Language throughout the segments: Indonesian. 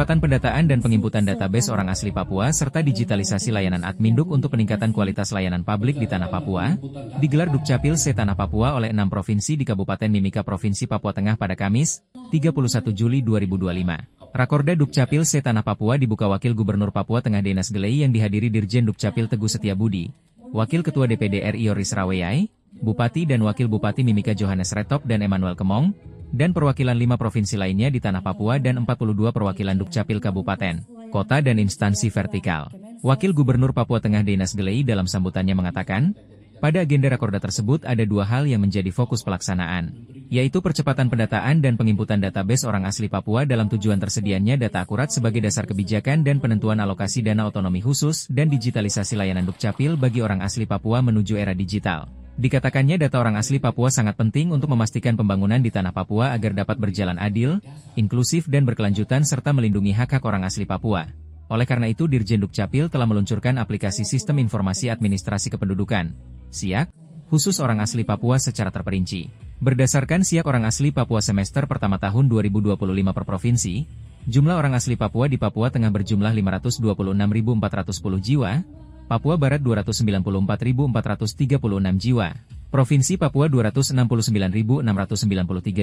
percepatan pendataan dan penginputan database orang asli Papua serta digitalisasi layanan Adminduk untuk peningkatan kualitas layanan publik di Tanah Papua, digelar Dukcapil se Tanah Papua oleh 6 provinsi di Kabupaten Mimika Provinsi Papua Tengah pada Kamis, 31 Juli 2025. Rakorda Dukcapil se Tanah Papua dibuka Wakil Gubernur Papua Tengah Denas Gelei yang dihadiri Dirjen Dukcapil Teguh Setiabudi, Wakil Ketua DPD RI Yoris Raweyai, Bupati dan Wakil Bupati Mimika Johannes Retop dan Emmanuel Kemong, dan perwakilan 5 provinsi lainnya di Tanah Papua dan 42 perwakilan Dukcapil Kabupaten, Kota dan instansi vertikal. Wakil Gubernur Papua Tengah Denas Gelei dalam sambutannya mengatakan, pada agenda Rakorda tersebut ada 2 hal yang menjadi fokus pelaksanaan, yaitu percepatan pendataan dan penginputan database orang asli Papua dalam tujuan tersedianya data akurat sebagai dasar kebijakan dan penentuan alokasi dana otonomi khusus dan digitalisasi layanan Dukcapil bagi orang asli Papua menuju era digital. Dikatakannya data orang asli Papua sangat penting untuk memastikan pembangunan di Tanah Papua agar dapat berjalan adil, inklusif dan berkelanjutan serta melindungi hak-hak orang asli Papua. Oleh karena itu Dirjen Dukcapil telah meluncurkan aplikasi Sistem Informasi Administrasi Kependudukan, SIAK, khusus orang asli Papua secara terperinci. Berdasarkan SIAK orang asli Papua semester pertama tahun 2025 per provinsi, jumlah orang asli Papua di Papua Tengah berjumlah 526.410 jiwa, Papua Barat 294.436 jiwa, Provinsi Papua 269.693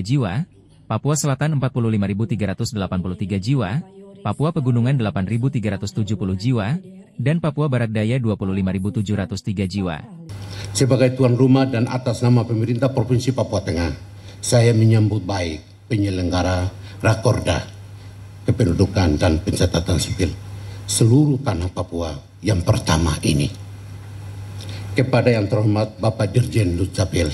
jiwa, Papua Selatan 45.383 jiwa, Papua Pegunungan 8.370 jiwa, dan Papua Barat Daya 25.703 jiwa. Sebagai tuan rumah dan atas nama pemerintah Provinsi Papua Tengah, saya menyambut baik penyelenggara Rakorda Kependudukan dan Pencatatan Sipil seluruh Tanah Papua yang pertama ini. Kepada yang terhormat Bapak Dirjen Dukcapil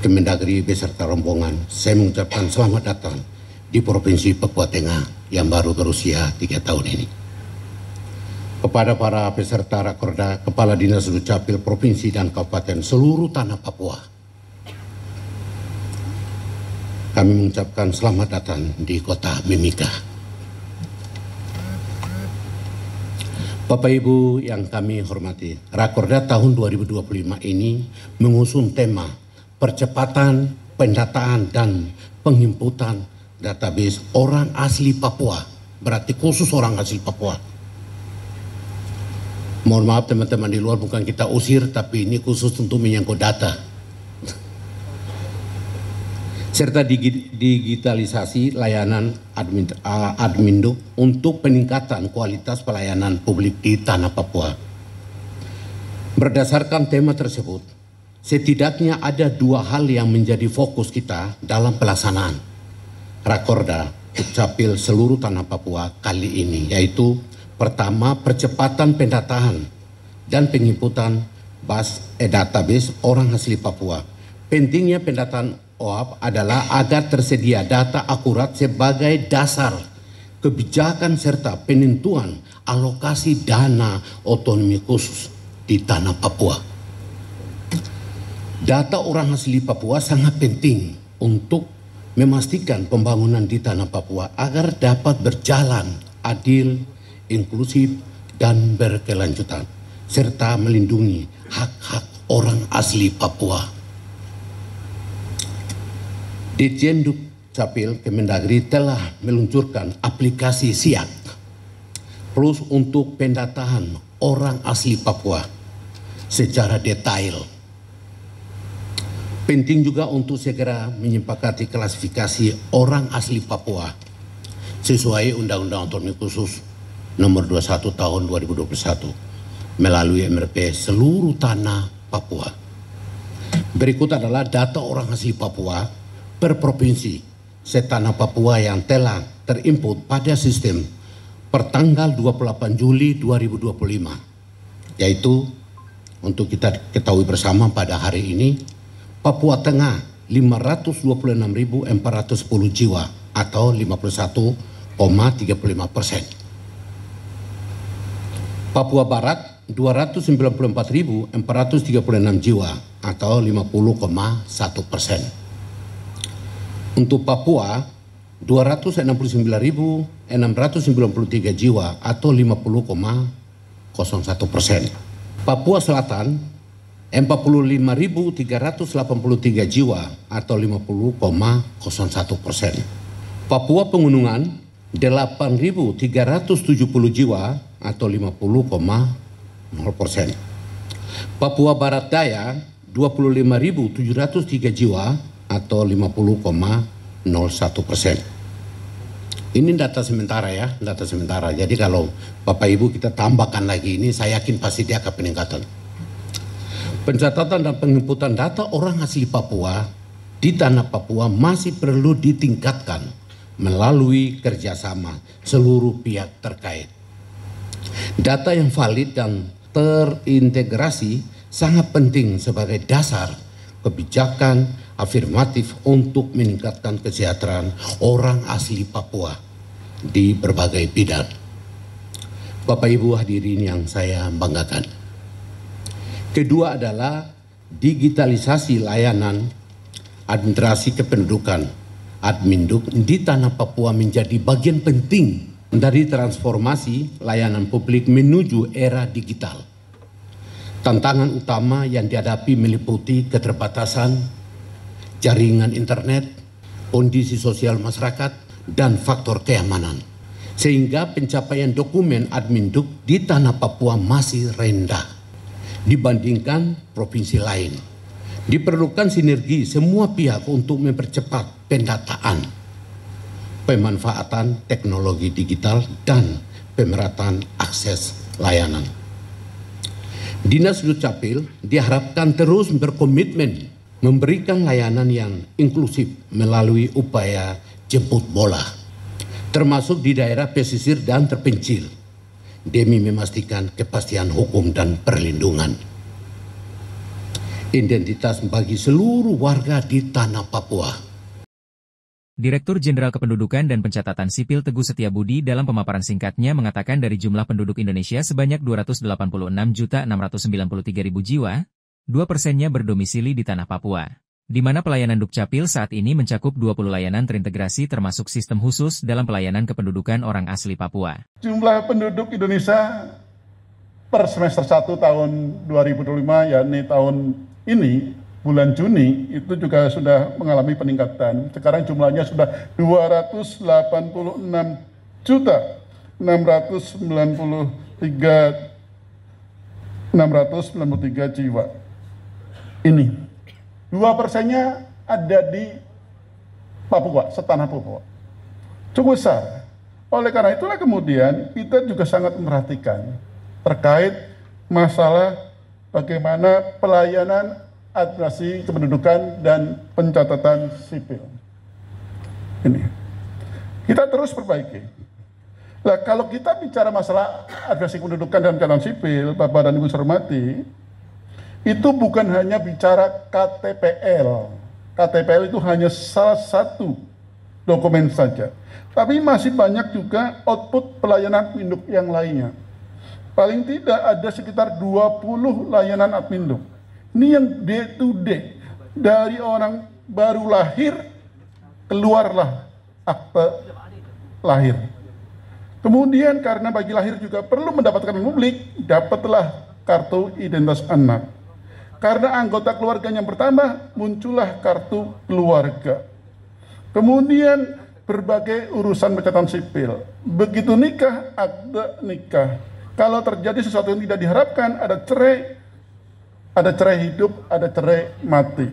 Kemendagri beserta rombongan, saya mengucapkan selamat datang di Provinsi Papua Tengah yang baru berusia 3 tahun ini. Kepada para peserta Rakorda, Kepala Dinas Dukcapil Provinsi dan Kabupaten seluruh Tanah Papua, kami mengucapkan selamat datang di Kota Mimika. Bapak Ibu yang kami hormati, Rakorda tahun 2025 ini mengusung tema percepatan pendataan dan penginputan database orang asli Papua, berarti khusus orang asli Papua. Mohon maaf teman-teman di luar, bukan kita usir, tapi ini khusus untuk menyangkut data. Serta digitalisasi layanan Adminduk untuk peningkatan kualitas pelayanan publik di Tanah Papua. Berdasarkan tema tersebut, setidaknya ada 2 hal yang menjadi fokus kita dalam pelaksanaan Rakorda Dukcapil seluruh Tanah Papua kali ini, yaitu pertama, percepatan pendataan dan penginputan database orang asli Papua. Pentingnya pendataan OAP adalah agar tersedia data akurat sebagai dasar kebijakan serta penentuan alokasi dana otonomi khusus di Tanah Papua. Data orang asli Papua sangat penting untuk memastikan pembangunan di Tanah Papua agar dapat berjalan adil, inklusif, dan berkelanjutan, serta melindungi hak-hak orang asli Papua. Dirjen Dukcapil Kemendagri telah meluncurkan aplikasi SIAK Plus untuk pendataan orang asli Papua secara detail. Penting juga untuk segera menyepakati klasifikasi orang asli Papua sesuai Undang-Undang Otonomi Khusus Nomor 21 Tahun 2021 melalui MRP seluruh Tanah Papua. Berikut adalah data orang asli Papua per provinsi se-Tanah Papua yang telah terinput pada sistem pertanggal 28 Juli 2025, yaitu untuk kita ketahui bersama pada hari ini Papua Tengah 526.410 jiwa atau 51,35%. Papua Barat 294.436 jiwa atau 50,1%. Untuk Papua 269.693 jiwa atau 50,01%. Papua Selatan 45.383 jiwa atau 50,01%. Papua Pegunungan 8.370 jiwa atau 50,0%. Papua Barat Daya 25.703 jiwa atau 50,01%. Ini data sementara ya, data sementara. Jadi kalau Bapak Ibu kita tambahkan lagi ini, saya yakin pasti dia akan peningkatan. Pencatatan dan penginputan data orang asli Papua di tanah Papua masih perlu ditingkatkan melalui kerjasama seluruh pihak terkait. Data yang valid dan terintegrasi sangat penting sebagai dasar kebijakan afirmatif untuk meningkatkan kesejahteraan orang asli Papua di berbagai bidang. Bapak Ibu hadirin yang saya banggakan. Kedua adalah digitalisasi layanan administrasi kependudukan Adminduk di tanah Papua menjadi bagian penting dari transformasi layanan publik menuju era digital. Tantangan utama yang dihadapi meliputi keterbatasan jaringan internet, kondisi sosial masyarakat, dan faktor keamanan. Sehingga pencapaian dokumen Adminduk di tanah Papua masih rendah dibandingkan provinsi lain. Diperlukan sinergi semua pihak untuk mempercepat pendataan, pemanfaatan teknologi digital, dan pemerataan akses layanan. Dinas Dukcapil diharapkan terus berkomitmen memberikan layanan yang inklusif melalui upaya jemput bola, termasuk di daerah pesisir dan terpencil, demi memastikan kepastian hukum dan perlindungan identitas bagi seluruh warga di tanah Papua. Direktur Jenderal Kependudukan dan Pencatatan Sipil Teguh Setiabudi dalam pemaparan singkatnya mengatakan dari jumlah penduduk Indonesia sebanyak 286.693.000 jiwa, 2%-nya berdomisili di tanah Papua, di mana pelayanan Dukcapil saat ini mencakup 20 layanan terintegrasi termasuk sistem khusus dalam pelayanan kependudukan orang asli Papua. Jumlah penduduk Indonesia per semester 1 tahun 2025, yakni tahun ini, bulan Juni, itu juga sudah mengalami peningkatan. Sekarang jumlahnya sudah 286.693 jiwa. Ini 2%-nya ada di Papua, setanah Papua. Cukup besar. Oleh karena itulah kemudian kita juga sangat memperhatikan terkait masalah bagaimana pelayanan administrasi kependudukan dan pencatatan sipil. Ini kita terus perbaiki. Nah, kalau kita bicara masalah administrasi kependudukan dan pencatatan sipil, Bapak dan Ibu hormati, itu bukan hanya bicara KTPL. KTPL itu hanya salah satu dokumen saja. Tapi masih banyak juga output pelayanan Adminduk yang lainnya. Paling tidak ada sekitar 20 layanan Adminduk. Ini yang day to day. Dari orang baru lahir, keluarlah akte lahir. Kemudian karena bagi lahir juga perlu mendapatkan publik, dapatlah kartu identitas anak. Karena anggota keluarganya bertambah, muncullah kartu keluarga. Kemudian berbagai urusan pencatatan sipil. Begitu nikah, akte nikah. Kalau terjadi sesuatu yang tidak diharapkan, ada cerai hidup, ada cerai mati.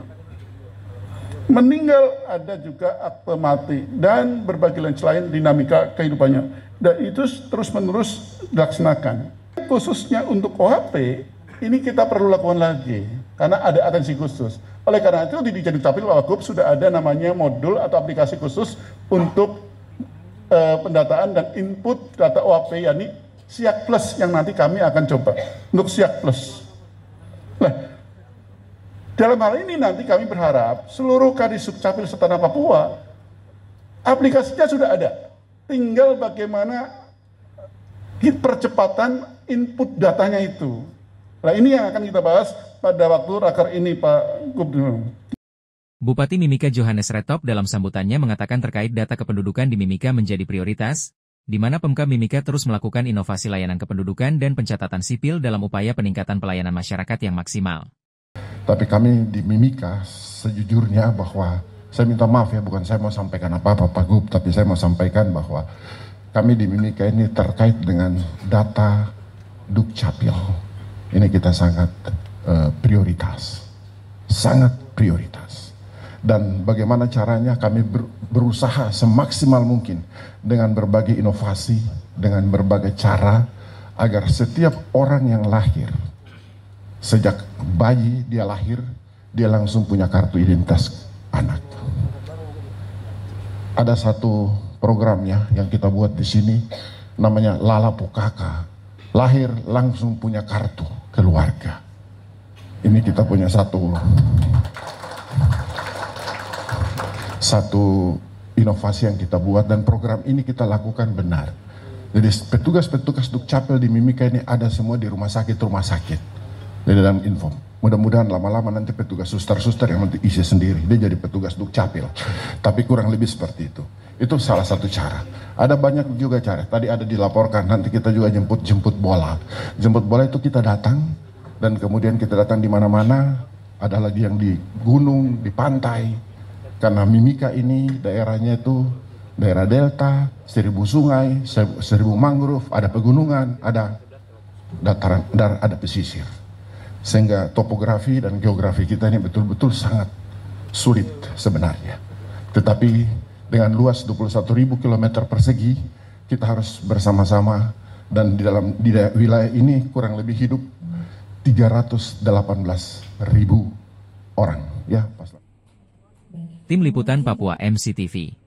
Meninggal, ada juga akte mati. Dan berbagai lain selain dinamika kehidupannya. Dan itu terus-menerus dilaksanakan. Khususnya untuk OHP, ini kita perlu lakukan lagi, karena ada atensi khusus. Oleh karena itu di Dukcapil Wagub sudah ada namanya modul atau aplikasi khusus untuk pendataan dan input data OHP, yakni Siak Plus yang nanti kami akan coba untuk Siak Plus. Nah, dalam hal ini nanti kami berharap seluruh Kadis Dukcapil setanah Papua aplikasinya sudah ada. Tinggal bagaimana percepatan input datanya itu. Nah, ini yang akan kita bahas pada waktu raker ini, Pak Gubernur. Bupati Mimika Johannes Retop dalam sambutannya mengatakan terkait data kependudukan di Mimika menjadi prioritas, di mana Pemkab Mimika terus melakukan inovasi layanan kependudukan dan pencatatan sipil dalam upaya peningkatan pelayanan masyarakat yang maksimal. Tapi kami di Mimika sejujurnya bahwa saya minta maaf ya, bukan saya mau sampaikan apa-apa Pak Gub, tapi saya mau sampaikan bahwa kami di Mimika ini terkait dengan data Dukcapil. Ini kita sangat prioritas, sangat prioritas. Dan bagaimana caranya kami berusaha semaksimal mungkin dengan berbagai inovasi, dengan berbagai cara, agar setiap orang yang lahir, sejak bayi dia lahir, dia langsung punya kartu identitas anak. Ada satu programnya yang kita buat di sini, namanya Lala Pukaka. Lahir langsung punya kartu keluarga. Ini kita punya satu inovasi yang kita buat, dan program ini kita lakukan benar. Jadi petugas-petugas Dukcapil di Mimika ini ada semua di rumah sakit di dalam info. Mudah-mudahan lama-lama nanti petugas suster-suster yang nanti isi sendiri, dia jadi petugas Dukcapil. Tapi kurang lebih seperti itu. Itu salah satu cara. Ada banyak juga cara. Tadi ada dilaporkan, nanti kita juga jemput bola. Jemput bola itu kita datang, dan kemudian kita datang di mana-mana. Ada lagi yang di gunung, di pantai. Karena Mimika ini daerahnya itu daerah delta, 1000 sungai, 1000 mangrove, ada pegunungan, ada dataran, dan ada pesisir. Sehingga topografi dan geografi kita ini betul-betul sangat sulit sebenarnya. Tetapi dengan luas 21.000 km persegi, kita harus bersama-sama, dan di wilayah ini kurang lebih hidup 318.000 orang. Ya, Pak. Tim Liputan Papua MCTV.